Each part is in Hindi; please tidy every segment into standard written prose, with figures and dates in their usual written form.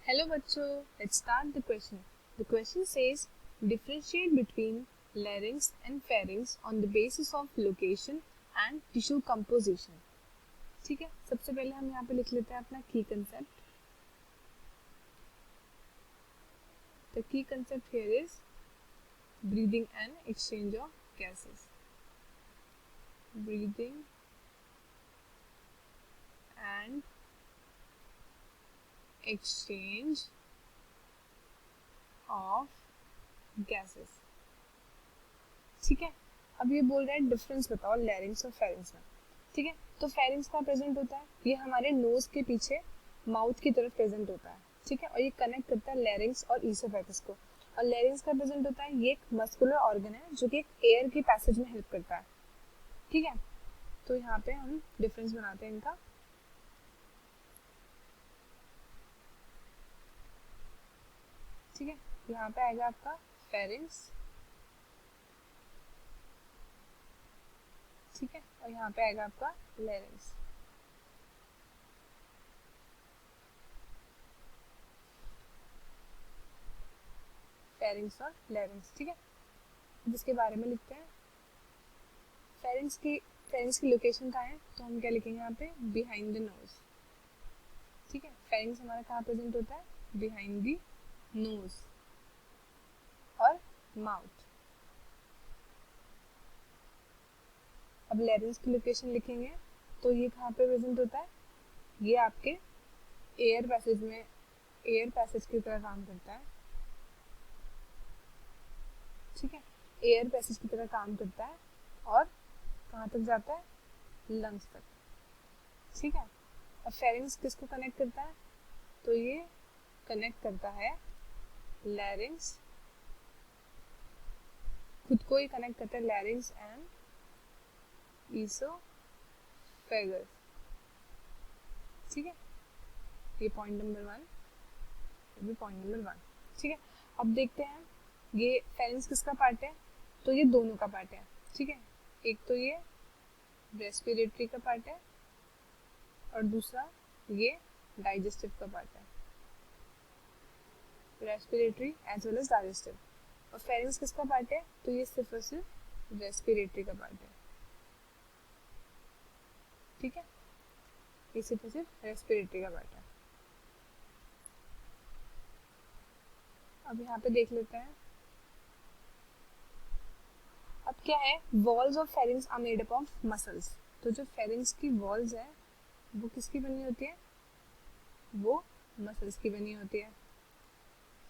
Hello बच्चों, let's start the question. The question says differentiate between larynx and pharynx on the basis of location and tissue composition. ठीक है, सबसे पहले हम यहाँ पे लिख लेते हैं अपना की concept. The key concept here is breathing and exchange of gases. Breathing and exchange of gases. ठीक है, अब ये बोल रहा है डिफरेंस बताओ लैरिंक्स और फेरिंक्स में. ठीक है, तो फेरिंक्स का प्रेजेंट होता है, ये हमारे नोज के पीछे माउथ की तरफ प्रेजेंट होता है. ठीक है, और ये कनेक्ट करता है लैरिंक्स और ईसोफेगस को. और लैरिंक्स का प्रेजेंट होता है, ये एक मस्कुलर ऑर्गन है जो कि एक एयर की पैसेज में हेल्प करता है. ठीक है, तो यहाँ पे हम डिफरेंस बनाते हैं इनका. ठीक है, यहाँ पे आएगा आपका फेरिंक्स. ठीक है, और यहाँ पे आएगा आपका लैरिंक्स. फेरिंक्स और लैरिंक्स. ठीक है, जिसके बारे में लिखते हैं. फेरिंक्स की लोकेशन कहाँ है, तो हम क्या लिखेंगे यहाँ पे, बिहाइंड द नोज. ठीक है, फेरिंक्स हमारा कहाँ प्रेजेंट होता है, बिहाइंड द नोज और माउथ. अब लैरिंक्स की लोकेशन लिखेंगे तो ये कहाँ पे प्रेजेंट होता है, ये आपके एयर पैसेज की तरह काम करता है. ठीक है, एयर पैसेज की तरह काम करता है और कहाँ तक जाता है, लंग्स तक. ठीक है, अब फेरिंक्स किसको कनेक्ट करता है, तो ये कनेक्ट करता है लैरिंक्स, खुद को ही कनेक्ट करता है लैरिंक्स एंड ईसोफेगस. ठीक है, ये पॉइंट नंबर 1, ये भी पॉइंट नंबर 1. ठीक है, अब देखते हैं ये फेरिंक्स किसका पार्ट है, तो ये दोनों का पार्ट है. ठीक है, एक तो ये रेस्पिरेटरी का पार्ट है और दूसरा ये डाइजेस्टिव का पार्ट है. Respiratory as well as digestive. और फेरिंक्स किसका पार्ट है, तो ये सिर्फ और सिर्फ रेस्पिरेटरी का पार्ट है. ठीक है, ये सिर्फ और सिर्फ रेस्पिरेटरी का पार्ट है. अब यहाँ पे देख लेते हैं. अब क्या है, walls of pharynx are made up of muscles. तो जो फेरिंक्स की वॉल्स है वो किसकी बनी होती है, वो मसल्स की बनी होती है.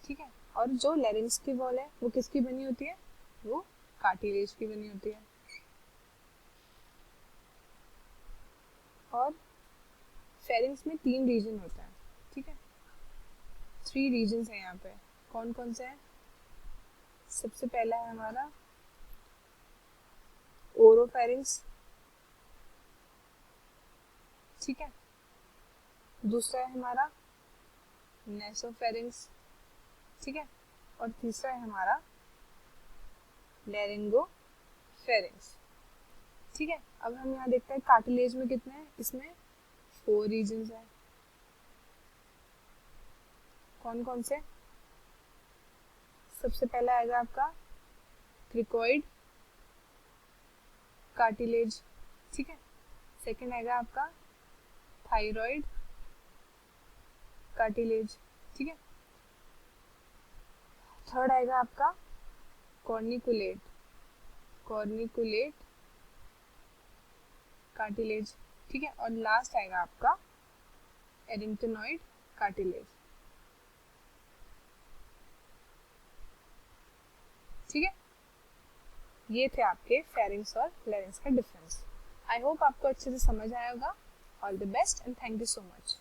ठीक है, और जो लैरिंक्स की वॉल है वो किसकी बनी होती है, वो कार्टिलेज की बनी होती है. और फेरिंक्स में 3 रीजन होता है. ठीक है, 3 रीजन है यहाँ पे. कौन कौन से हैं, सबसे पहला है हमारा ओरोफेरिंक्स. ठीक है, दूसरा है हमारा नेसोफेरिंक्स. ठीक है, और तीसरा है हमारा लैरिंगोफेरिंक्स. ठीक है, अब हम यहाँ देखते हैं कार्टिलेज में कितने हैं, इसमें 4 रीजन्स हैं. कौन कौन से, सबसे पहला आएगा आपका क्रिकोइड कार्टिलेज. ठीक है, सेकंड आएगा आपका थायराइड कार्टिलेज. ठीक है, थर्ड आएगा आपका कॉर्निकुलेट कार्टिलेज. ठीक है, और लास्ट आएगा आपका एरिंथेनॉइड कार्टिलेज. ठीक है, ये थे आपके फेरिंक्स और लैरिंक्स का डिफरेंस. आई होप आपको अच्छे से समझ आया होगा. All the best and thank you so much.